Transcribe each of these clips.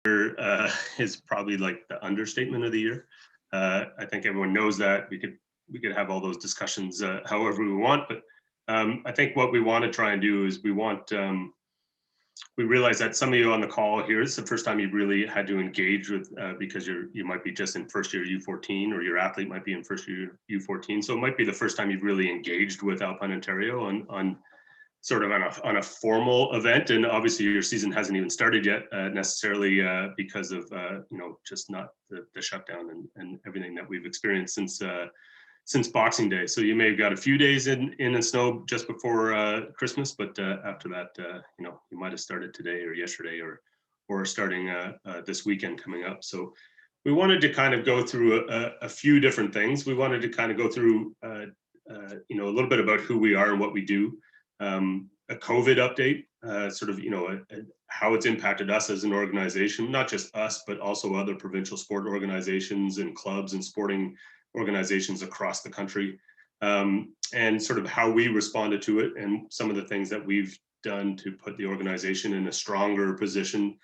Is probably like the understatement of the year. I think everyone knows that. We could have all those discussions however we want, but I think what we want to try and do is we realize that some of you on the call here, it's the first time you've really had to engage with because you might be just in first year U14, or your athlete might be in first year U14. So it might be the first time you've really engaged with Alpine Ontario on sort of on a formal event, and obviously your season hasn't even started yet necessarily because of just not the shutdown and everything that we've experienced since Boxing Day. So you may have got a few days in the snow just before Christmas, but after that, you might have started today or yesterday or starting this weekend coming up. So we wanted to kind of go through a few different things. We wanted to kind of go through a little bit about who we are and what we do. A COVID update, how it's impacted us as an organization, not just us, but also other provincial sport organizations and clubs and sporting organizations across the country, and sort of how we responded to it and some of the things that we've done to put the organization in a stronger position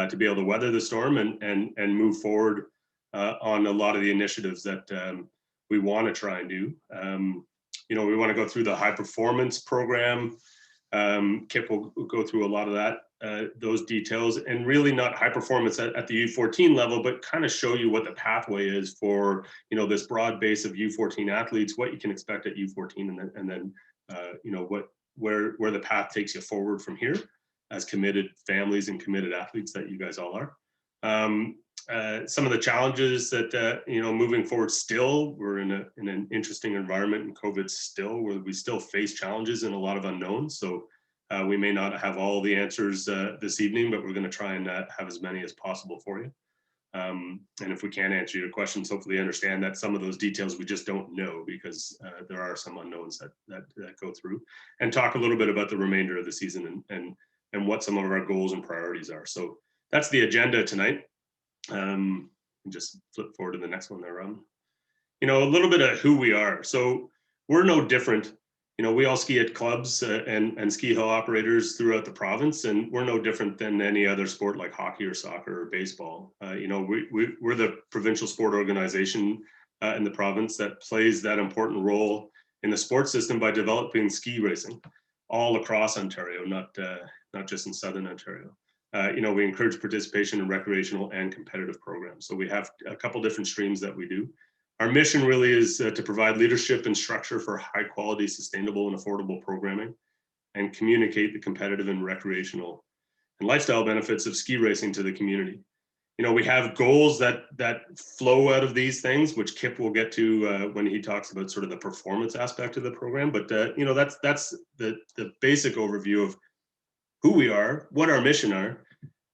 to be able to weather the storm and move forward on a lot of the initiatives that we want to try and do. We want to go through the high performance program. Kip will go through a lot of that, those details, and really not high performance at the U14 level, but kind of show you what the pathway is for, this broad base of U14 athletes, what you can expect at U14, and then where the path takes you forward from here as committed families and committed athletes that you guys all are. Some of the challenges that moving forward, still we're in an interesting environment in COVID still, where we still face challenges and a lot of unknowns. So we may not have all the answers this evening, but we're going to try and have as many as possible for you. And if we can't answer your questions, hopefully understand that some of those details we just don't know, because there are some unknowns that go through, and talk a little bit about the remainder of the season and what some of our goals and priorities are. So that's the agenda tonight. Just flip forward to the next one there, a little bit of who we are. So we're no different. We all ski at clubs and ski hill operators throughout the province, and we're no different than any other sport like hockey or soccer or baseball. We're the provincial sport organization in the province that plays that important role in the sports system by developing ski racing all across Ontario, not just in Southern Ontario. We encourage participation in recreational and competitive programs. So we have a couple different streams that we do. Our mission really is to provide leadership and structure for high quality, sustainable, and affordable programming, and communicate the competitive and recreational and lifestyle benefits of ski racing to the community. We have goals that flow out of these things, which Kip will get to when he talks about sort of the performance aspect of the program. But that's the basic overview of who we are, what our mission are.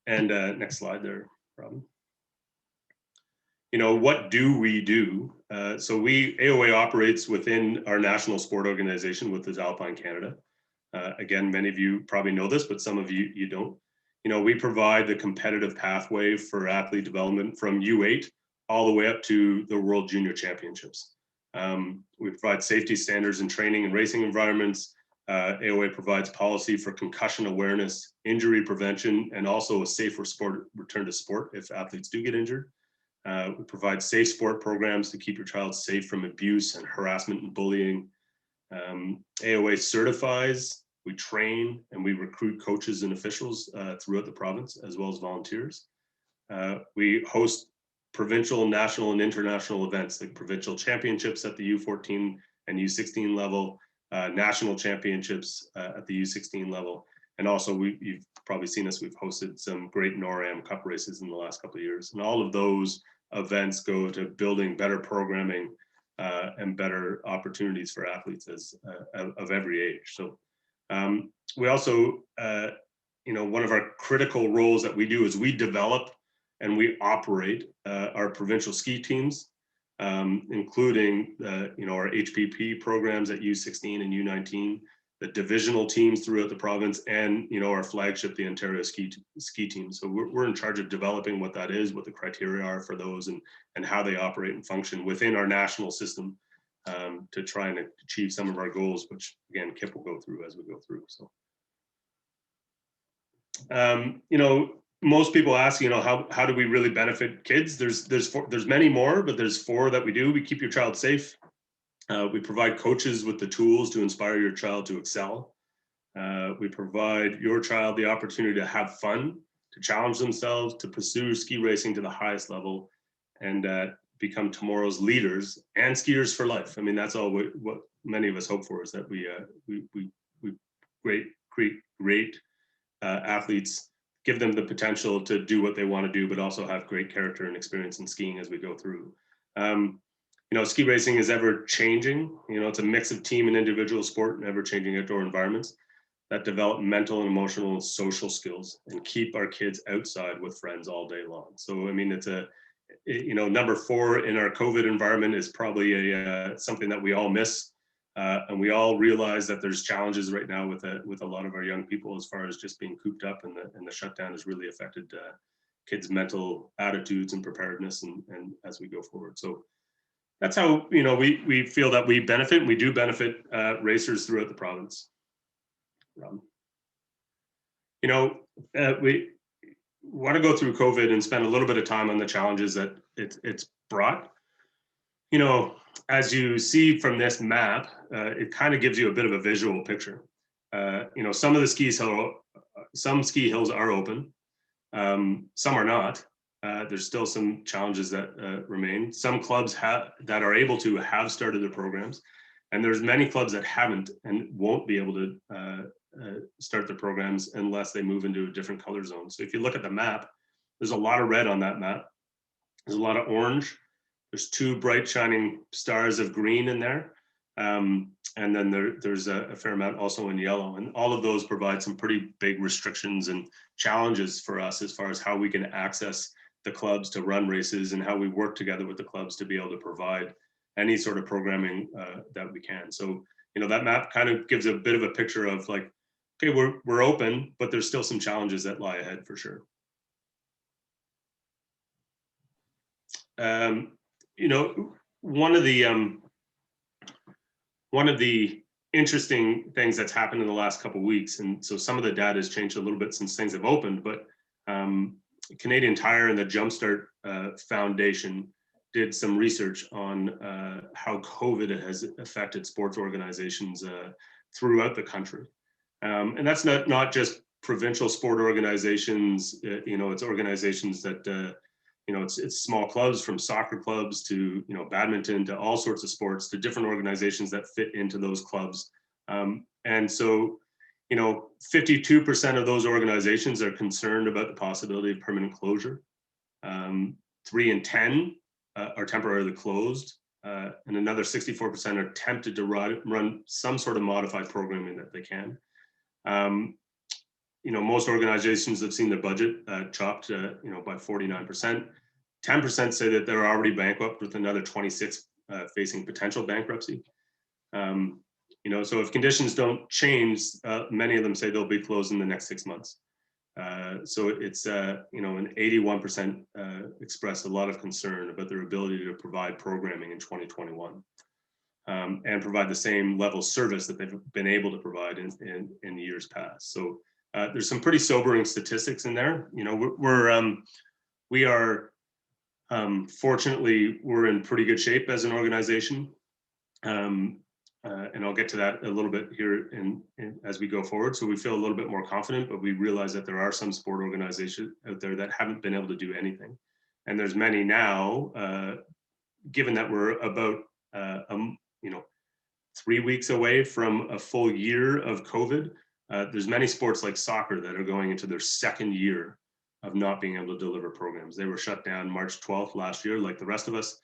And next slide there, Robin. What do we do? So AOA operates within our national sport organization, which is Alpine Canada. Again, many of you probably know this, but some of you don't. We provide the competitive pathway for athlete development from U8 all the way up to the World Junior Championships. We provide safety standards in training and racing environments. AOA provides policy for concussion awareness, injury prevention, and also a safe return to sport if athletes do get injured. We provide safe sport programs to keep your child safe from abuse and harassment and bullying. AOA certifies, we train, and we recruit coaches and officials throughout the province, as well as volunteers. We host provincial, national, and international events like provincial championships at the U14 and U16 level, national championships at the U16 level. And also, you've probably seen us, we've hosted some great NORAM Cup races in the last couple of years. And all of those events go to building better programming and better opportunities for athletes of every age. So we also, one of our critical roles that we do is we develop and we operate our provincial ski teams, including our HPP programs at U16 and U19, the divisional teams throughout the province, and our flagship, the Ontario ski team. So we're in charge of developing what that is, what the criteria are for those, and how they operate and function within our national system to try and achieve some of our goals, which again Kip will go through as we go through. So most people ask, how do we really benefit kids? There's many more, but there's 4 that we do. We keep your child safe. We provide coaches with the tools to inspire your child to excel. We provide your child the opportunity to have fun, to challenge themselves, to pursue ski racing to the highest level, and become tomorrow's leaders and skiers for life. I mean, that's all what many of us hope for, is that we create great athletes, give them the potential to do what they want to do, but also have great character and experience in skiing as we go through. Ski racing is ever changing. It's a mix of team and individual sport and ever changing outdoor environments that develop mental and emotional and social skills and keep our kids outside with friends all day long. So, I mean, it's number 4 in our COVID environment is probably something that we all miss. And we all realize that there's challenges right now with a lot of our young people, as far as just being cooped up, and the shutdown has really affected kids' mental attitudes and preparedness, and as we go forward. So that's how we feel that we benefit, and we do benefit racers throughout the province. We want to go through COVID and spend a little bit of time on the challenges that it's brought. As you see from this map, it kind of gives you a bit of a visual picture. Some of the some ski hills are open, some are not. There's still some challenges that remain. Some clubs that are able to have started their programs, and there's many clubs that haven't and won't be able to start their programs unless they move into a different color zone. So if you look at the map, there's a lot of red on that map. There's a lot of orange. There's 2 bright shining stars of green in there. And then there's a fair amount also in yellow. And all of those provide some pretty big restrictions and challenges for us as far as how we can access the clubs to run races, and how we work together with the clubs to be able to provide any sort of programming that we can. So, that map kind of gives a bit of a picture of like, okay, we're open, but there's still some challenges that lie ahead for sure. One of the interesting things that's happened in the last couple of weeks, and so some of the data has changed a little bit since things have opened, but Canadian Tire and the Jumpstart Foundation did some research on how COVID has affected sports organizations throughout the country. And that's not just provincial sport organizations, it's organizations that, it's small clubs, from soccer clubs to, badminton, to all sorts of sports, to different organizations that fit into those clubs. And so, 52% of those organizations are concerned about the possibility of permanent closure. 3 in 10 are temporarily closed, and another 64% are tempted to run some sort of modified programming that they can. Most organizations have seen their budget chopped, by 49%. 10% say that they're already bankrupt, with another 26 facing potential bankruptcy. So if conditions don't change, many of them say they'll be closed in the next 6 months. So it's, an 81% expressed a lot of concern about their ability to provide programming in 2021, and provide the same level of service that they've been able to provide in years past. So there's some pretty sobering statistics in there. We are, fortunately, we're in pretty good shape as an organization. And I'll get to that a little bit here as we go forward. So we feel a little bit more confident, but we realize that there are some sport organizations out there that haven't been able to do anything. And there's many now, given that we're about, 3 weeks away from a full year of COVID. There's many sports like soccer that are going into their 2nd year of not being able to deliver programs. They were shut down March 12th last year, like the rest of us.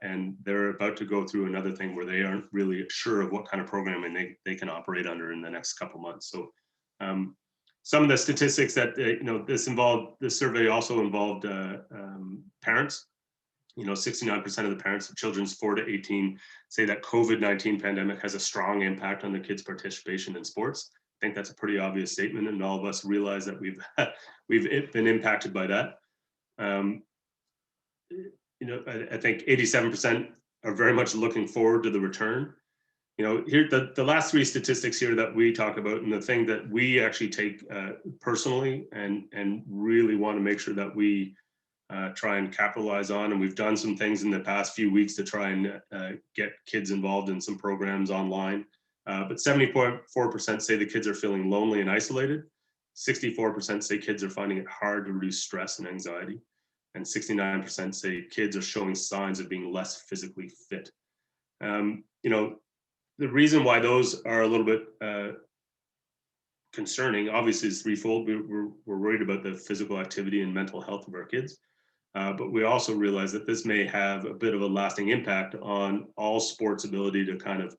And they're about to go through another thing where they aren't really sure of what kind of programming they can operate under in the next couple months. So some of the statistics that, this survey also involved parents. 69% of the parents of children 4 to 18 say that COVID-19 pandemic has a strong impact on their kids' participation in sports. I think that's a pretty obvious statement, and all of us realize that we've been impacted by that. I think 87% are very much looking forward to the return. here, the last three statistics here that we talk about, and the thing that we actually take personally and really want to make sure that we try and capitalize on, and we've done some things in the past few weeks to try and get kids involved in some programs online. But 70.4% say the kids are feeling lonely and isolated. 64% say kids are finding it hard to reduce stress and anxiety. And 69% say kids are showing signs of being less physically fit. The reason why those are a little bit concerning, obviously, is threefold. We're worried about the physical activity and mental health of our kids. But we also realize that this may have a bit of a lasting impact on all sports' ability to kind of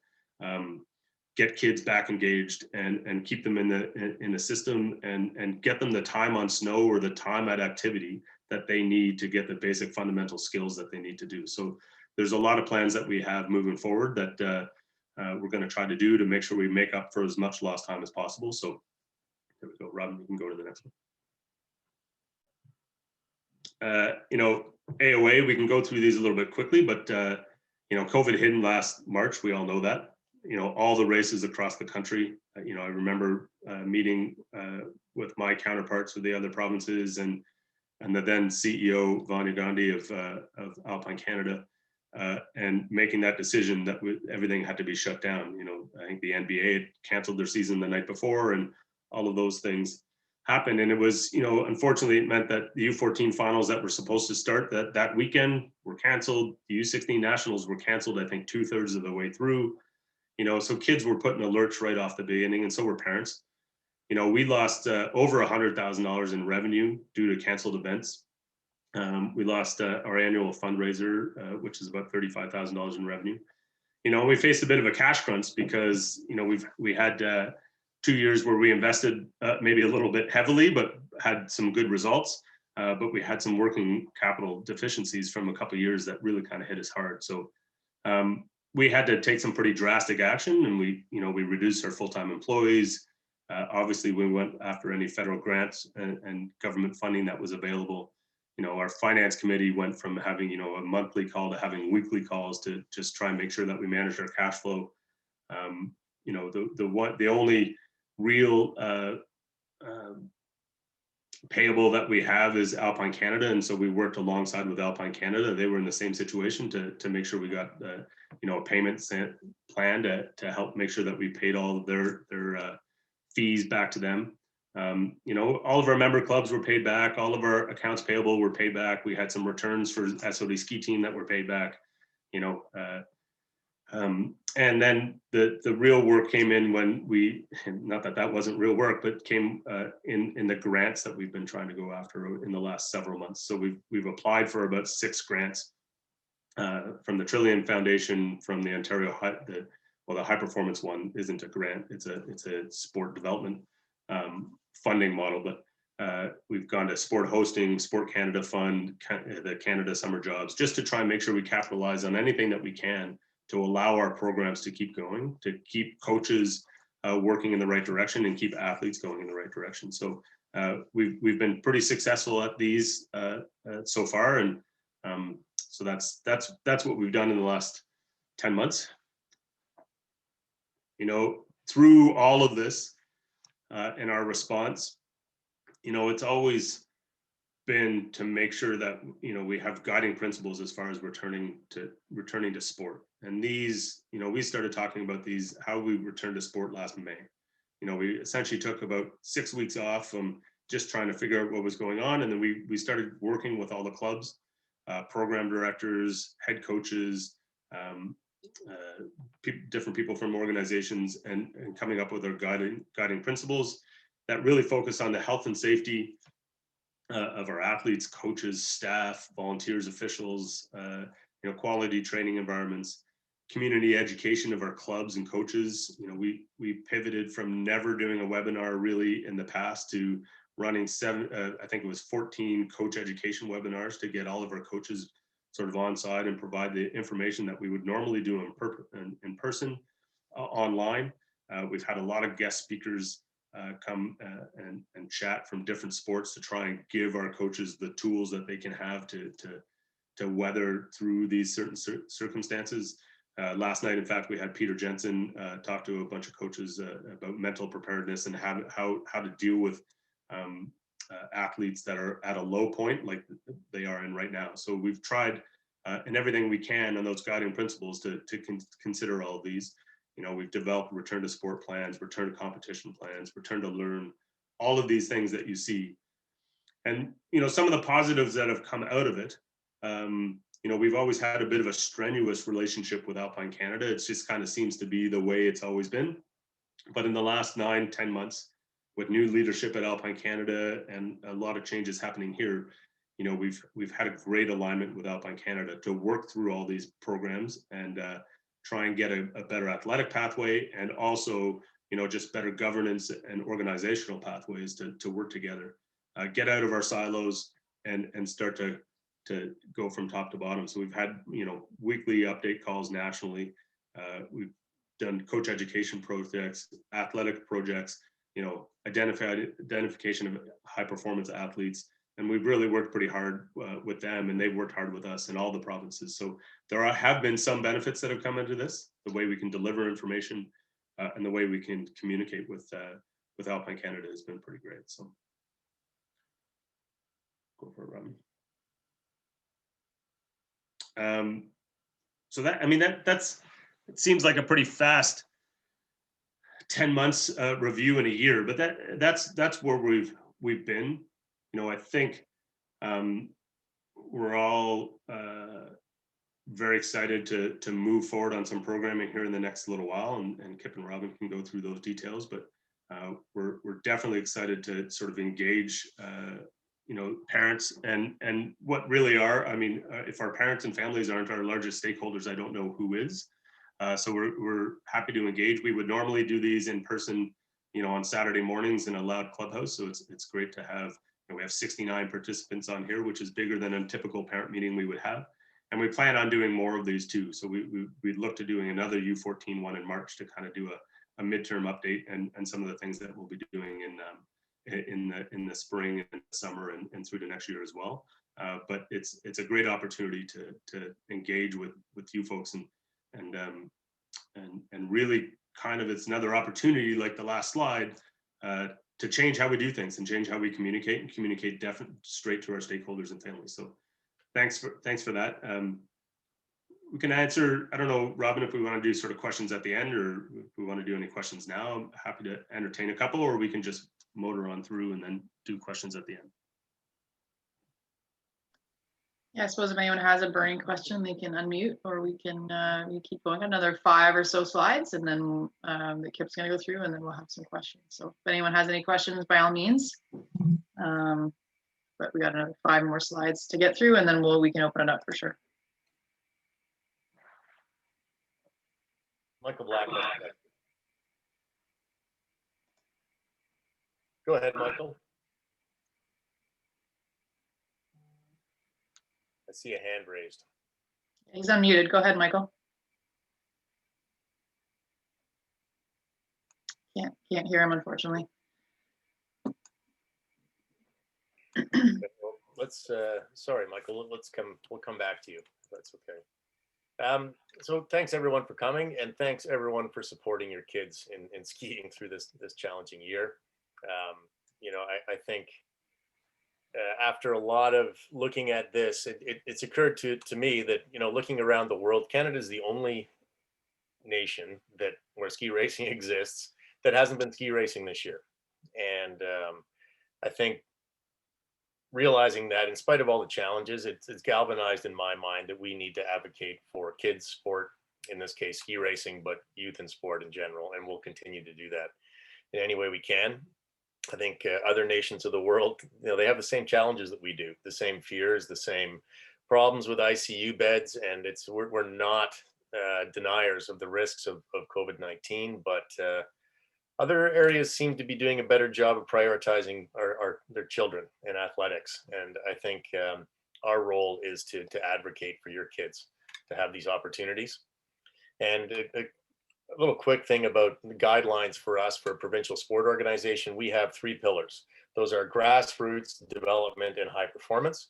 get kids back engaged and keep them in the system and get them the time on snow or the time at activity that they need to get the basic fundamental skills that they need to do. So there's a lot of plans that we have moving forward that we're going to try to do to make sure we make up for as much lost time as possible. So there we go. Robin, you can go to the next one. AOA, we can go through these a little bit quickly, but COVID hit in last March. We all know that. All the races across the country. I remember meeting with my counterparts of the other provinces and the then CEO Vanya Gandhi of Alpine Canada, and making that decision that everything had to be shut down. I think the NBA had canceled their season the night before, and all of those things happened. And it was, unfortunately, it meant that the U14 finals that were supposed to start that weekend were canceled. The U16 nationals were canceled, I think 2/3 of the way through. So kids were put in a lurch right off the beginning, and so were parents. We lost over $100,000 in revenue due to canceled events. We lost our annual fundraiser, which is about $35,000 in revenue. We faced a bit of a cash crunch because we had 2 years where we invested maybe a little bit heavily, but had some good results. But we had some working capital deficiencies from a couple of years that really kind of hit us hard. So we had to take some pretty drastic action, and we reduced our full-time employees. Obviously, we went after any federal grants and government funding that was available. Our finance committee went from having a monthly call to having weekly calls to just try and make sure that we managed our cash flow. The only real payable that we have is Alpine Canada, and so we worked alongside with Alpine Canada. They were in the same situation to make sure we got a payment plan to help make sure that we paid all of their fees back to them. All of our member clubs were paid back. All of our accounts payable were paid back. We had some returns for SOD ski team that were paid back. And then the real work came in when not that wasn't real work, but came in the grants that we've been trying to go after in the last several months. So we've applied for about 6 grants from the Trillium Foundation, from the Ontario, the high performance one isn't a grant, it's a sport development funding model, but we've gone to Sport Hosting, Sport Canada Fund, the Canada Summer Jobs, just to try and make sure we capitalize on anything that we can to allow our programs to keep going, to keep coaches working in the right direction and keep athletes going in the right direction. So we've been pretty successful at these so far, and so that's what we've done in the last 10 months. Through all of this in our response, it's always been to make sure that we have guiding principles as far as returning to sport. And these, we started talking about these, how we returned to sport last May. We essentially took about 6 weeks off from just trying to figure out what was going on, and then we started working with all the clubs, program directors, head coaches, different people from organizations, and coming up with our guiding principles that really focus on the health and safety of our athletes, coaches, staff, volunteers, officials, quality training environments, community education of our clubs and coaches. We pivoted from never doing a webinar really in the past to running I think it was 14 coach education webinars to get all of our coaches sort of on side and provide the information that we would normally do in person online. We've had a lot of guest speakers come and chat from different sports to try and give our coaches the tools that they can have to weather through these certain circumstances. Last night, in fact, we had Peter Jensen talk to a bunch of coaches about mental preparedness and how to deal with athletes that are at a low point like they are in right now. So we've tried in everything we can on those guiding principles to consider all of these. You know, we've developed return to sport plans, return to competition plans, return to learn, all of these things that you see. And, you know, some of the positives that have come out of it, you know, we've always had a bit of a strenuous relationship with Alpine Canada. It just kind of seems to be the way it's always been. But in the last 9-10 months, with new leadership at Alpine Canada and a lot of changes happening here, you know, we've had a great alignment with Alpine Canada to work through all these programs and try and get a better athletic pathway, and also, you know, just better governance and organizational pathways to work together, get out of our silos and start to go from top to bottom. So we've had, you know, weekly update calls nationally. We've done coach education projects, athletic projects, you know, identification of high performance athletes. And we've really worked pretty hard with them, and they've worked hard with us in all the provinces. So there have been some benefits that have come into this, the way we can deliver information and the way we can communicate with Alpine Canada has been pretty great. So go for it, Robin. So that, I mean, that's, it seems like a pretty fast 10 months review in a year, but that's where we've been. You know, I think we're all very excited to move forward on some programming here in the next little while, and Kip and Robin can go through those details, but we're definitely excited to sort of engage you know, parents and what really are, I mean, if our parents and families aren't our largest stakeholders, I don't know who is. So we're happy to engage. We would normally do these in person, you know, on Saturday mornings in a loud clubhouse. So it's great to have, you know, we have 69 participants on here, which is bigger than a typical parent meeting we would have. And we plan on doing more of these too. So we'd look to doing another U14 one in March to kind of do a midterm update and some of the things that we'll be doing in the spring and summer and through to next year as well. But it's a great opportunity to engage with you folks and really kind of, it's another opportunity, like the last slide, to change how we do things and change how we communicate and communicate definitely straight to our stakeholders and families. So thanks for that. We can answer, I don't know, Robin, if we want to do sort of questions at the end, or if we want to do any questions now. I'm happy to entertain a couple, or we can just motor on through and then do questions at the end. Yeah, I suppose if anyone has a burning question, they can unmute, or we can keep going another 5 or so slides, and then the Kip's going to go through, and then we'll have some questions. So if anyone has any questions, by all means. But we got another 5 more slides to get through, and then we can open it up for sure. Michael Black. Go ahead, Michael. I see a hand raised. He's unmuted. Go ahead, Michael. Can't hear him, unfortunately. Let's sorry, Michael. We'll come back to you. That's okay. So thanks everyone for coming, and thanks everyone for supporting your kids in skiing through this challenging year. You know, I think after a lot of looking at this, it's occurred to me that, you know, looking around the world, Canada is the only nation where ski racing exists that hasn't been ski racing this year. And I think realizing that in spite of all the challenges, it's galvanized in my mind that we need to advocate for kids sport, in this case ski racing, but youth and sport in general, and we'll continue to do that in any way we can. I think other nations of the world, you know, they have the same challenges that we do, the same fears, the same problems with ICU beds, and we're not deniers of the risks of COVID-19, but other areas seem to be doing a better job of prioritizing their children in athletics. And I think our role is to advocate for your kids to have these opportunities. And a little quick thing about the guidelines for us for a provincial sport organization, we have 3 pillars. Those are grassroots, development, and high performance.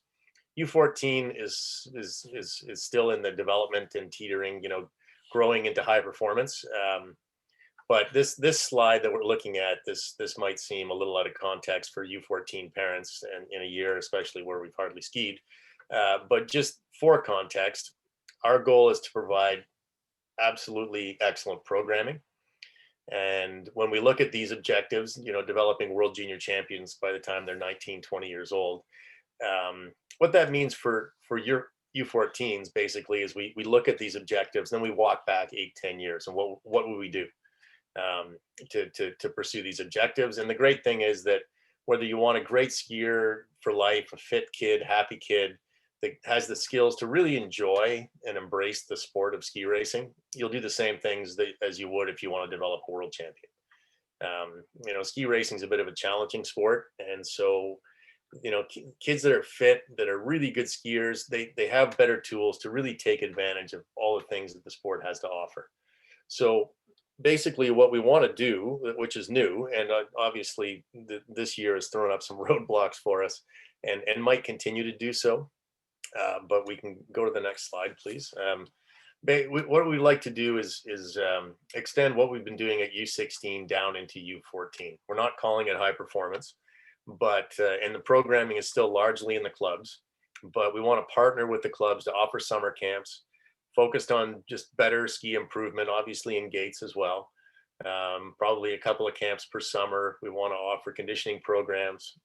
U14 is still in the development and teetering, you know, growing into high performance. But this slide that we're looking at, this might seem a little out of context for U14 parents and in a year, especially where we've hardly skied. But just for context, our goal is to provide absolutely excellent programming. And when we look at these objectives, developing world junior champions by the time they're 19, 20 years old, what that means for your U14s basically is we look at these objectives, then we walk back 8, 10 years, and what would we do to pursue these objectives? And the great thing is that whether you want a great skier for life, a fit kid, happy kid that has the skills to really enjoy and embrace the sport of ski racing, you'll do the same things as you would if you want to develop a world champion. Ski racing is a bit of a challenging sport, and so kids that are fit, that are really good skiers, they have better tools to really take advantage of all the things that the sport has to offer. So basically what we want to do, which is new, and obviously this year has thrown up some roadblocks for us and might continue to do so, but we can go to the next slide, please. What we'd like to do is extend what we've been doing at U16 down into U14. We're not calling it high performance, but and the programming is still largely in the clubs, but we want to partner with the clubs to offer summer camps focused on just better ski improvement, obviously in gates as well. Probably a couple of camps per summer. We want to offer conditioning programs,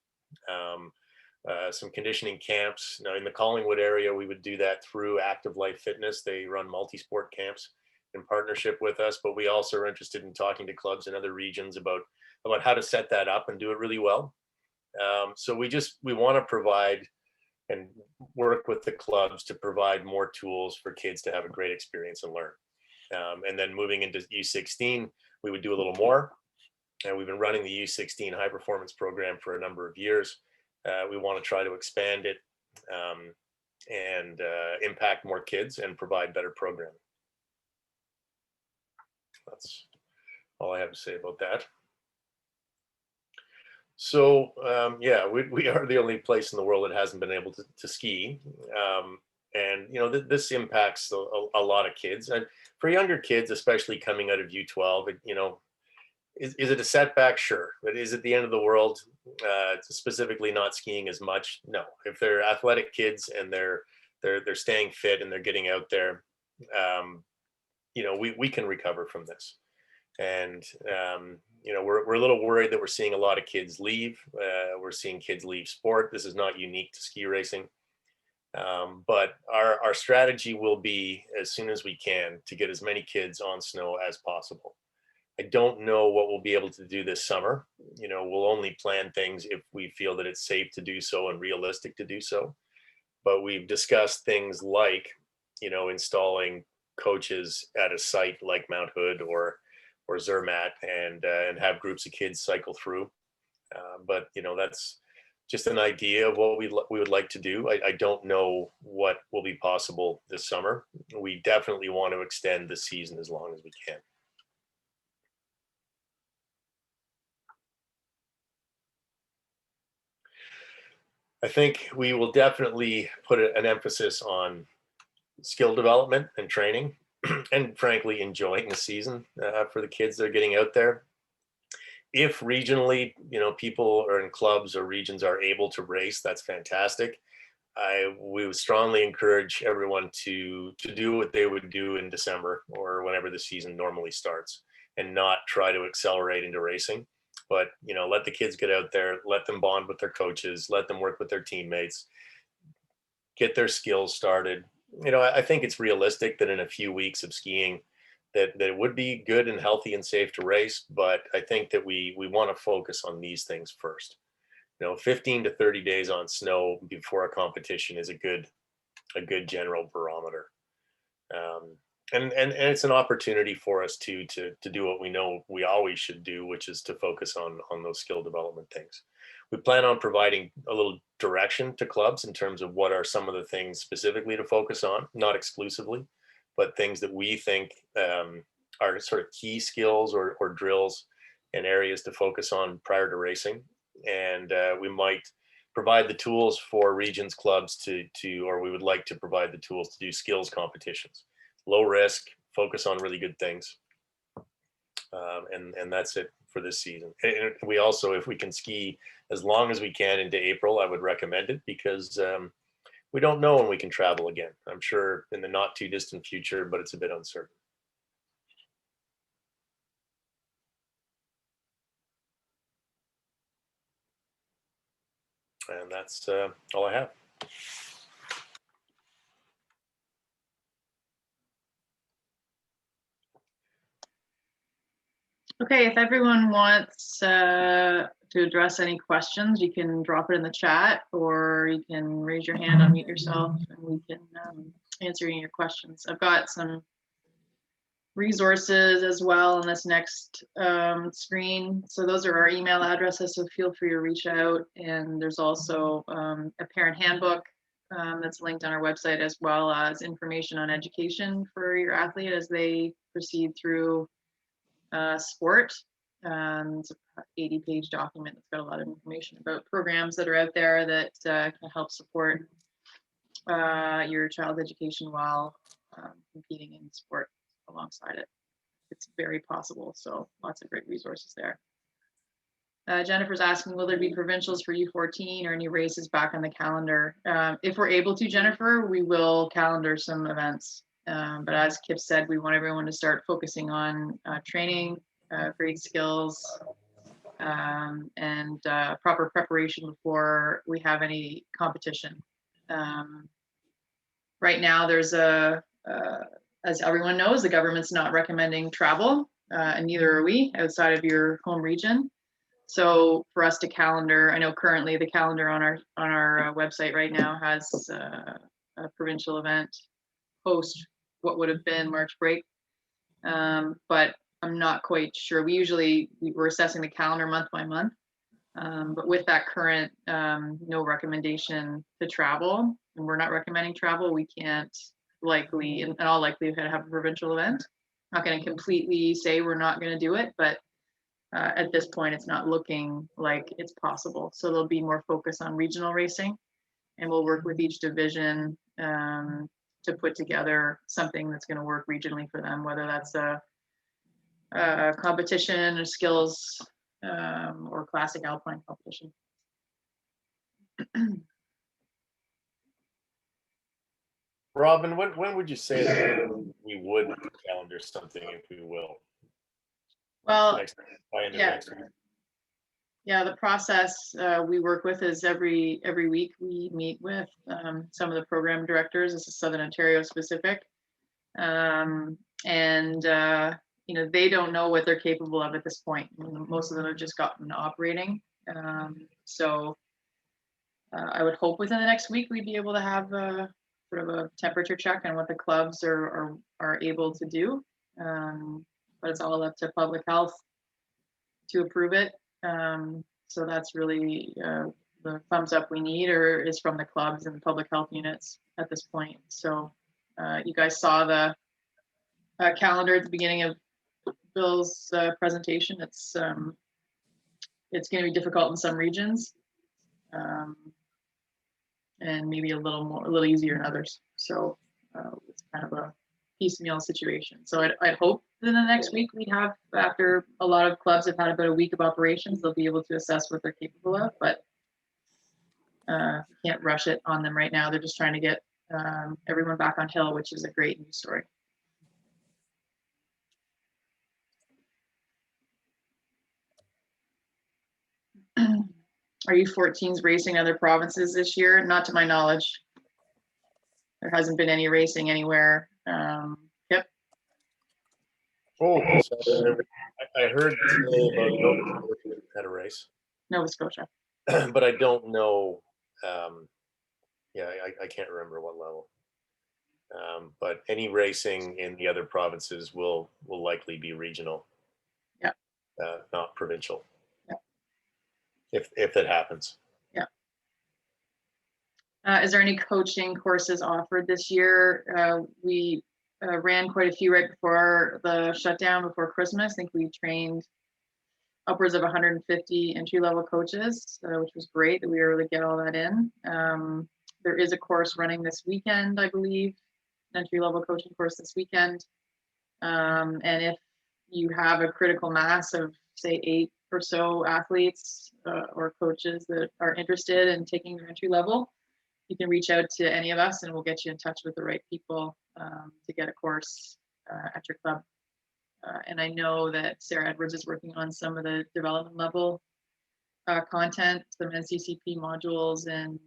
some conditioning camps. Now in the Collingwood area, we would do that through Active Life Fitness. They run multi-sport camps in partnership with us, but we also are interested in talking to clubs in other regions about how to set that up and do it really well. So we want to provide and work with the clubs to provide more tools for kids to have a great experience and learn. And then moving into U16, we would do a little more. And we've been running the U16 high performance program for a number of years. We want to try to expand it and impact more kids and provide better programming. That's all I have to say about that. So yeah, we are the only place in the world that hasn't been able to ski. And this impacts a lot of kids. And for younger kids, especially coming out of U12, is it a setback? Sure. But is it the end of the world? Specifically not skiing as much? No. If they're athletic kids and they're staying fit and they're getting out there, we can recover from this. And we're a little worried that we're seeing a lot of kids leave. We're seeing kids leave sport. This is not unique to ski racing. But our strategy will be, as soon as we can, to get as many kids on snow as possible. I don't know what we'll be able to do this summer. We'll only plan things if we feel that it's safe to do so and realistic to do so. But we've discussed things like, installing coaches at a site like Mount Hood or Zermatt and have groups of kids cycle through. But that's just an idea of what we would like to do. I don't know what will be possible this summer. We definitely want to extend the season as long as we can. I think we will definitely put an emphasis on skill development and training, and frankly, enjoying the season for the kids that are getting out there. If regionally, people or in clubs or regions are able to race, that's fantastic. We would strongly encourage everyone to do what they would do in December or whenever the season normally starts, and not try to accelerate into racing. But let the kids get out there, let them bond with their coaches, let them work with their teammates, get their skills started. I think it's realistic that in a few weeks of skiing that it would be good and healthy and safe to race, but I think that we want to focus on these things first. 15 to 30 days on snow before a competition is a good general barometer. And it's an opportunity for us to do what we know we always should do, which is to focus on those skill development things. We plan on providing a little direction to clubs in terms of what are some of the things specifically to focus on, not exclusively, but things that we think are sort of key skills or drills and areas to focus on prior to racing. And we might provide the tools for regions clubs or we would like to provide the tools to do skills competitions. Low risk, focus on really good things. And that's it for this season. And we also, if we can ski as long as we can into April, I would recommend it, because we don't know when we can travel again. I'm sure in the not too distant future, but it's a bit uncertain. And that's all I have. Okay, if everyone wants to address any questions, you can drop it in the chat, or you can raise your hand, unmute yourself, and we can answer any of your questions. I've got some resources as well on this next screen. So those are our email addresses, so feel free to reach out. And there's also a parent handbook that's linked on our website, as well as information on education for your athlete as they proceed through sport. It's an 80-page document that's got a lot of information about programs that are out there that can help support your child's education while competing in sport alongside it. It's very possible, so lots of great resources there. Jennifer's asking, will there be provincials for U14 or any races back on the calendar? If we're able to, Jennifer, we will calendar some events. But as Kip said, we want everyone to start focusing on training, great skills, and proper preparation before we have any competition. Right now, there's as everyone knows, the government's not recommending travel, and neither are we outside of your home region. So for us to calendar, I know currently the calendar on our website right now has a provincial event post what would have been March break, but I'm not quite sure. We're assessing the calendar month by month, but with that current no recommendation to travel, and we're not recommending travel, we can't likely, in all likelihood, have a provincial event. Not going to completely say we're not going to do it, but at this point, it's not looking like it's possible. So there'll be more focus on regional racing, and we'll work with each division to put together something that's going to work regionally for them, whether that's a competition or skills or classic alpine competition. Robin, when would you say that we would calendar something, if we will? Well, yeah, the process we work with is every week we meet with some of the program directors. This is Southern Ontario specific, and they don't know what they're capable of at this point. Most of them have just gotten operating, so I would hope within the next week we'd be able to have sort of a temperature check on what the clubs are able to do, but it's all up to public health to approve it. So that's really the thumbs up we need, or is from the clubs and the public health units at this point. So you guys saw the calendar at the beginning of Bill's presentation. It's going to be difficult in some regions, and maybe a little easier in others. So it's kind of a piecemeal situation. So I'd hope that in the next week we'd have, after a lot of clubs have had about a week of operations, they'll be able to assess what they're capable of, but can't rush it on them right now. They're just trying to get everyone back on hill, which is a great news story. Are U14s racing other provinces this year? Not to my knowledge. There hasn't been any racing anywhere. Yep. Oh, so I heard today about Nova Scotia had a race. Nova Scotia. But I don't know. Yeah, I can't remember what level. But any racing in the other provinces will likely be regional. Yeah. Not provincial. Yeah. If that happens. Yeah. Is there any coaching courses offered this year? We ran quite a few right before the shutdown, before Christmas. I think we trained upwards of 150 entry-level coaches, which was great that we were able to get all that in. There is a course running this weekend, I believe, an entry-level coaching course this weekend. And if you have a critical mass of, say, 8 or so athletes or coaches that are interested in taking your entry level, you can reach out to any of us and we'll get you in touch with the right people to get a course at your club. And I know that Sarah Edwards is working on some of the development level content, some NCCP modules, and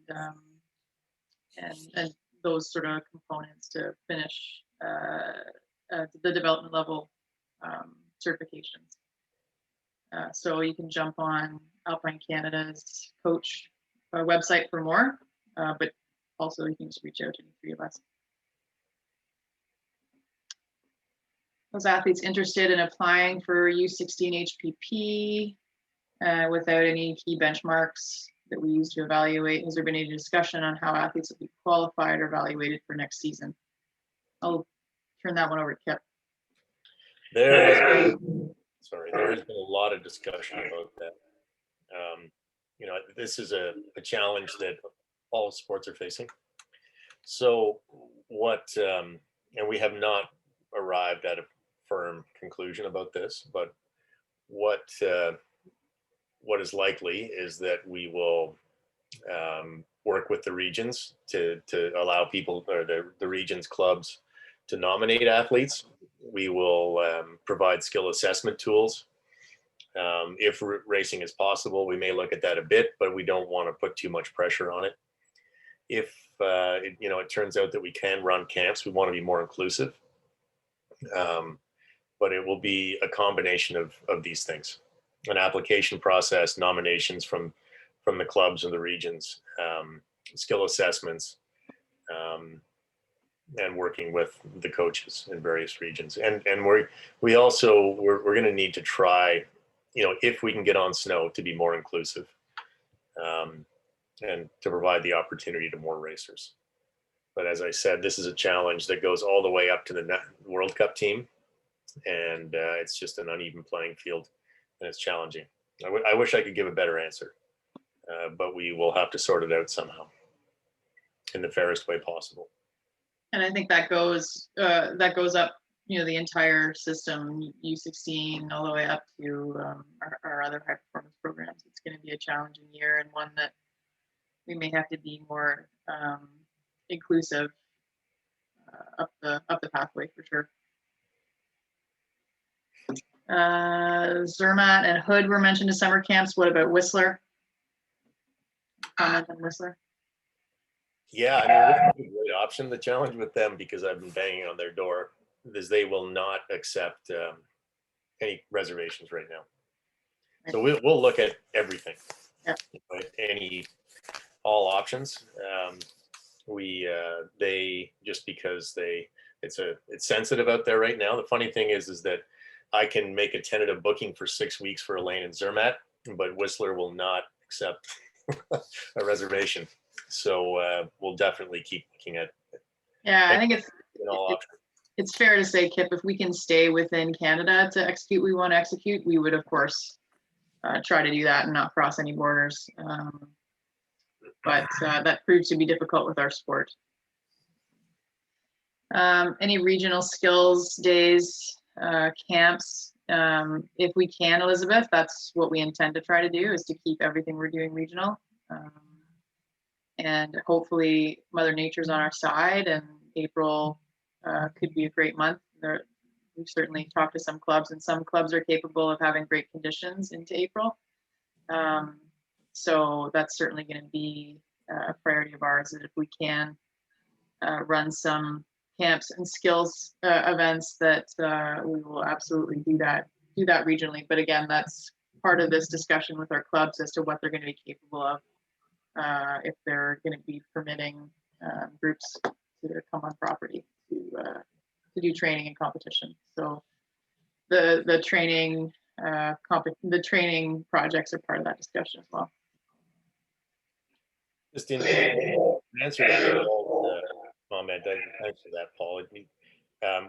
those sort of components to finish the development level certifications. So you can jump on Alpine Canada's coach website for more, but also you can just reach out to any 3 of us. Those athletes interested in applying for U16 HPP without any key benchmarks that we use to evaluate, has there been any discussion on how athletes will be qualified or evaluated for next season? I'll turn that one over to Kip. There has been a lot of discussion about that. You know, this is a challenge that all sports are facing. So what, and we have not arrived at a firm conclusion about this, but what is likely is that we will work with the regions to allow people, or the regions clubs, to nominate athletes. We will provide skill assessment tools. If racing is possible, we may look at that a bit, but we don't want to put too much pressure on it. If you know, it turns out that we can run camps, we want to be more inclusive. But it will be a combination of these things: an application process, nominations from the clubs and the regions, skill assessments, and working with the coaches in various regions. And we're going to need to try, you know, if we can get on snow, to be more inclusive, and to provide the opportunity to more racers. But as I said, this is a challenge that goes all the way up to the World Cup team, and it's just an uneven playing field, and it's challenging. I wish I could give a better answer, but we will have to sort it out somehow in the fairest way possible. And I think that goes up, you know, the entire system, U16, all the way up to our other high performance programs. It's going to be a challenging year, and one that we may have to be more inclusive up the pathway for sure. Zermatt and Hood were mentioned as summer camps. What about Whistler? Comment on Whistler? Yeah, I mean, Whistler's a great option. The challenge with them, because I've been banging on their door, is they will not accept any reservations right now. So we'll look at everything, yeah. All options. They just because it's sensitive out there right now. The funny thing is that I can make a tentative booking for 6 weeks for Elaine and Zermatt, but Whistler will not accept a reservation. So we'll definitely keep looking at it. Yeah, I think it's fair to say, Kip, if we can stay within Canada to execute what we want to execute, we would, of course, try to do that and not cross any borders. But that proves to be difficult with our sport. Any regional skills days, camps, if we can, Elizabeth, that's what we intend to try to do, is to keep everything we're doing regional. And hopefully Mother Nature's on our side, and April could be a great month. We've certainly talked to some clubs, and some clubs are capable of having great conditions into April. So that's certainly going to be a priority of ours, that if we can run some camps and skills events, that we will absolutely do that regionally. But again, that's part of this discussion with our clubs as to what they're going to be capable of, if they're going to be permitting groups to come on property to do training and competition. So the training projects are part of that discussion as well. Just in answer to Paul's comment, thanks for that, Paul.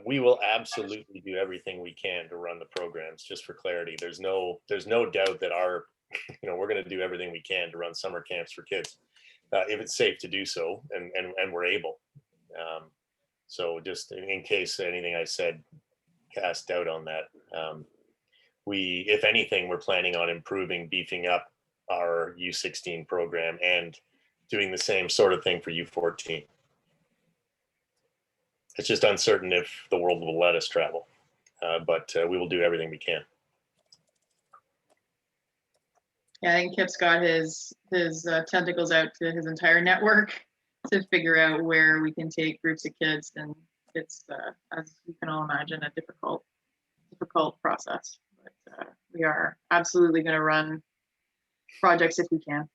We will absolutely do everything we can to run the programs. Just for clarity, there's no doubt that we're going to do everything we can to run summer camps for kids, if it's safe to do so, and we're able. So just in case anything I said cast doubt on that. If anything, we're planning on improving, beefing up our U16 program and doing the same sort of thing for U14. It's just uncertain if the world will let us travel, but we will do everything we can. Yeah, I think Kip's got his tentacles out to his entire network to figure out where we can take groups of kids, and it's as you can all imagine, a difficult process. But we are absolutely going to run projects if we can.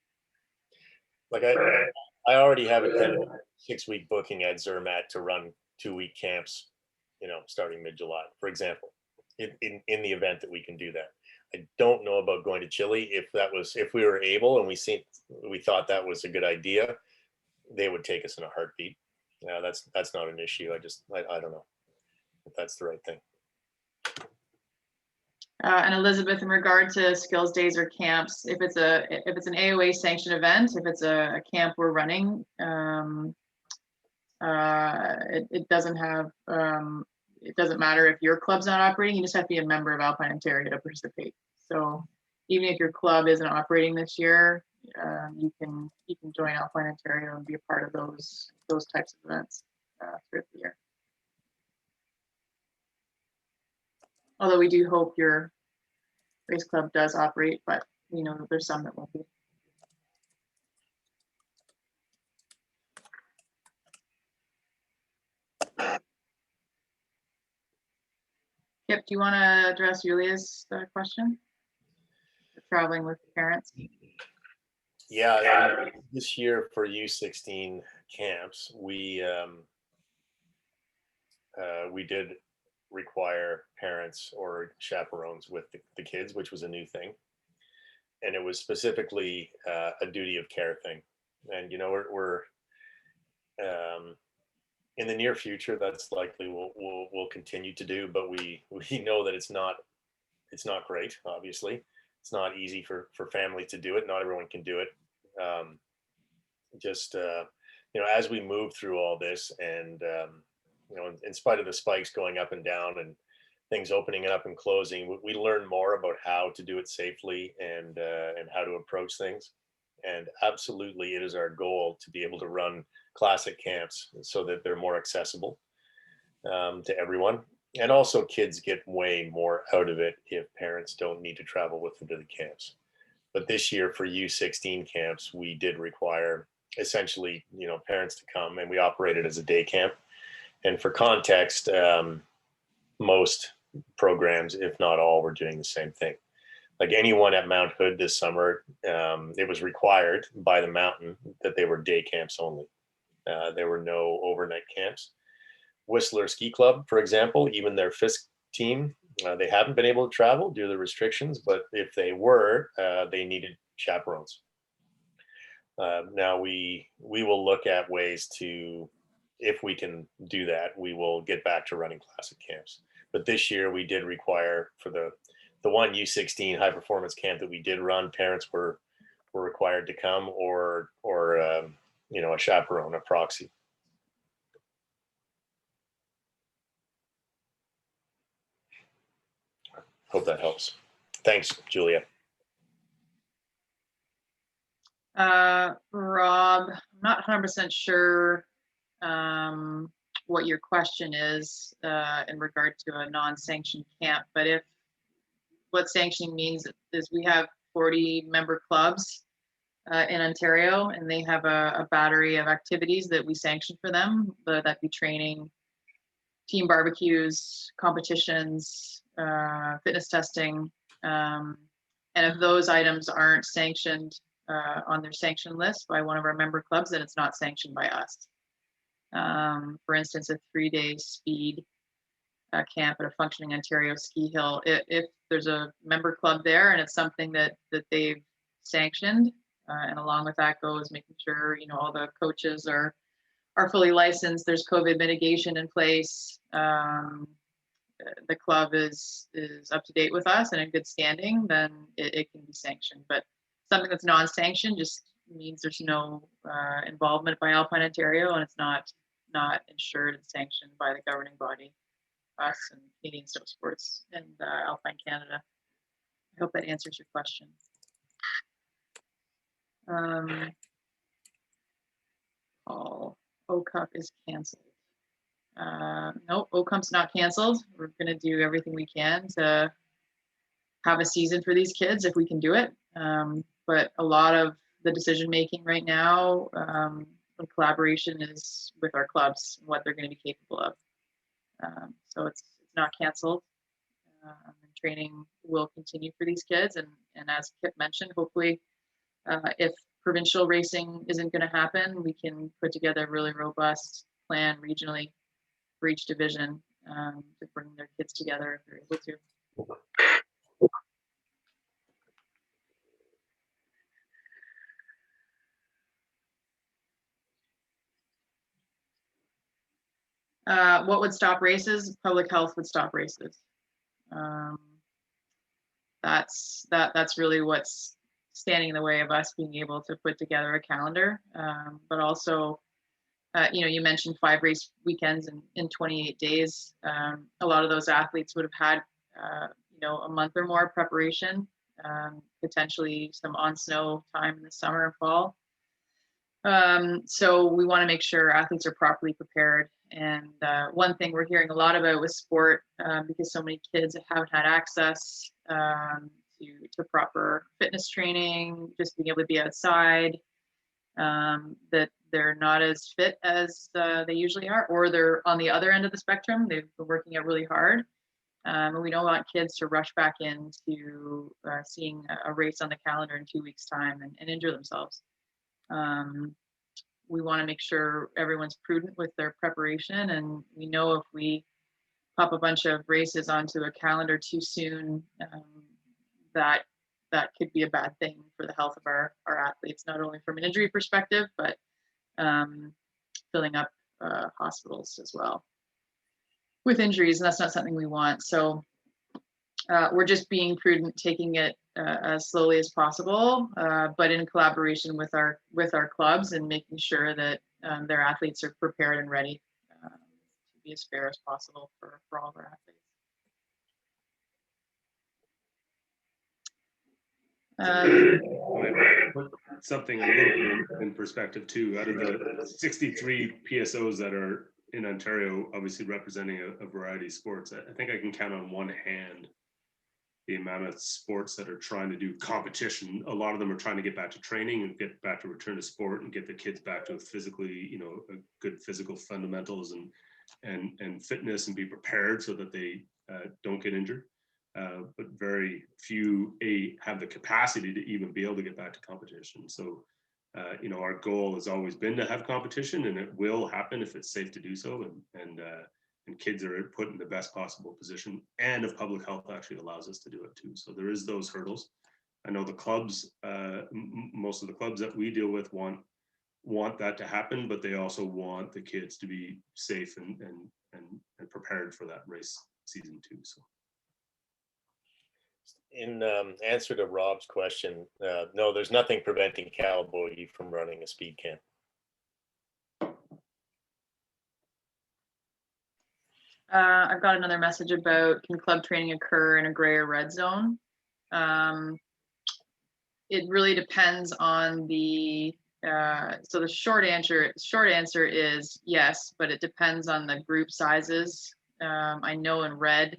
Like I already have a 6-week booking at Zermatt to run 2-week camps, starting mid-July, for example, in the event that we can do that. I don't know about going to Chile. If we were able and we thought that was a good idea, they would take us in a heartbeat. That's not an issue. I don't know if that's the right thing. And Elizabeth, in regard to skills days or camps, if it's an AOA sanctioned event, if it's a camp we're running, it doesn't matter if your club's not operating. You just have to be a member of Alpine Ontario to participate. So even if your club isn't operating this year, you can join Alpine Ontario and be a part of those types of events throughout the year. Although we do hope your race club does operate, but we know that there's some that won't be. Kip, do you want to address Julia's question? Traveling with parents. Yeah, this year for U16 camps, we did require parents or chaperones with the kids, which was a new thing, and it was specifically a duty of care thing. And we're in the near future, that's likely we'll continue to do, but we know that it's not great. Obviously, it's not easy for family to do it. Not everyone can do it. As we move through all this, and in spite of the spikes going up and down and things opening up and closing, we learn more about how to do it safely and how to approach things. And absolutely, it is our goal to be able to run classic camps so that they're more accessible to everyone. And also kids get way more out of it if parents don't need to travel with them to the camps. But this year for U16 camps, we did require essentially, parents to come, and we operated as a day camp. And for context, most programs, if not all, were doing the same thing. Like anyone at Mount Hood this summer, it was required by the mountain that they were day camps only. There were no overnight camps. Whistler Ski Club, for example, even their Fisk team, they haven't been able to travel due to the restrictions, but if they were, they needed chaperones. Now we will look at ways to, if we can do that, we will get back to running classic camps. But this year we did require, for the one U16 high performance camp that we did run, parents were required to come, or a chaperone, a proxy. Hope that helps. Thanks, Julia. Rob, I'm not 100% sure what your question is in regard to a non-sanctioned camp, but what sanctioning means is we have 40 member clubs in Ontario, and they have a battery of activities that we sanction for them, whether that be training, team barbecues, competitions, fitness testing, and if those items aren't sanctioned on their sanction list by one of our member clubs, then it's not sanctioned by us. For instance, a 3-day speed camp at a functioning Ontario ski hill. If there's a member club there and it's something that they've sanctioned, and along with that goes making sure all the coaches are fully licensed, there's COVID mitigation in place, the club is up to date with us and in good standing, then it can be sanctioned. But something that's non-sanctioned just means there's no involvement by Alpine Ontario, and it's not insured and sanctioned by the governing body. us and Canadian Snow Sports and Alpine Canada. I hope that answers your question. Paul, O-Cup is canceled. No, O-Cup's not canceled. We're going to do everything we can to have a season for these kids if we can do it. But a lot of the decision making right now, in collaboration, is with our clubs and what they're going to be capable of. So it's not canceled. And training will continue for these kids. And as Kip mentioned, hopefully, if provincial racing isn't going to happen, we can put together a really robust plan regionally for each division to bring their kids together if they're able to. What would stop races? Public health would stop races. That's really what's standing in the way of us being able to put together a calendar. But also, you mentioned 5 race weekends in 28 days. A lot of those athletes would have had, a month or more preparation, potentially some on snow time in the summer and fall. So we want to make sure athletes are properly prepared. And one thing we're hearing a lot about with sport, because so many kids haven't had access to proper fitness training, just being able to be outside, that they're not as fit as they usually are, or they're on the other end of the spectrum. They've been working out really hard. And we don't want kids to rush back into seeing a race on the calendar in 2 weeks' time and injure themselves. We want to make sure everyone's prudent with their preparation, and we know if we pop a bunch of races onto a calendar too soon, that could be a bad thing for the health of our athletes, not only from an injury perspective, but filling up hospitals as well with injuries, and that's not something we want. So we're just being prudent, taking it as slowly as possible, but in collaboration with our clubs and making sure that their athletes are prepared and ready to be as fair as possible for all of our athletes. Put something a little bit in perspective too. Out of the 63 PSOs that are in Ontario, obviously representing a variety of sports, I think I can count on one hand the amount of sports that are trying to do competition. A lot of them are trying to get back to training and get back to return to sport and get the kids back to physically, a good physical fundamentals and fitness and be prepared so that they don't get injured. But very few have the capacity to even be able to get back to competition. So, our goal has always been to have competition, and it will happen if it's safe to do so. And kids are put in the best possible position, and if public health actually allows us to do it too. So there is those hurdles. I know the clubs, most of the clubs that we deal with want that to happen, but they also want the kids to be safe and prepared for that race season too. So. In answer to Rob's question, no, there's nothing preventing Cowboy from running a speed camp. I've got another message about, can club training occur in a gray or red zone? It really depends on so the short answer is yes, but it depends on the group sizes. I know in red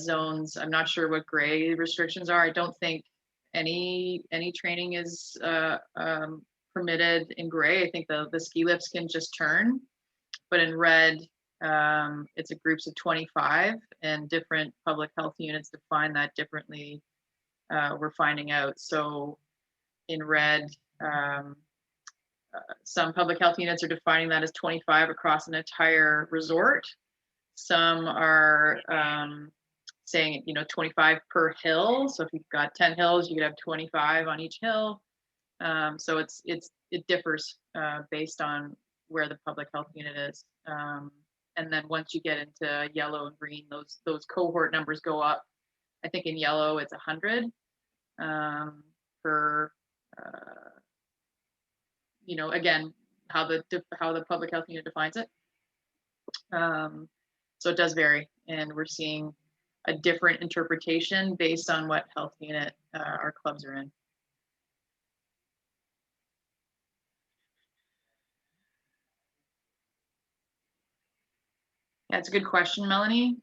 zones, I'm not sure what gray restrictions are. I don't think any training is permitted in gray. I think the ski lifts can just turn, but in red, it's a groups of 25, and different public health units define that differently. We're finding out. So in red, some public health units are defining that as 25 across an entire resort. Some are saying, 25 per hill. So if you've got 10 hills, you could have 25 on each hill. So it differs based on where the public health unit is. And then once you get into yellow and green, those cohort numbers go up. I think in yellow it's 100 per, again, how the public health unit defines it. So it does vary, and we're seeing a different interpretation based on what health unit our clubs are in. Yeah, it's a good question, Melanie.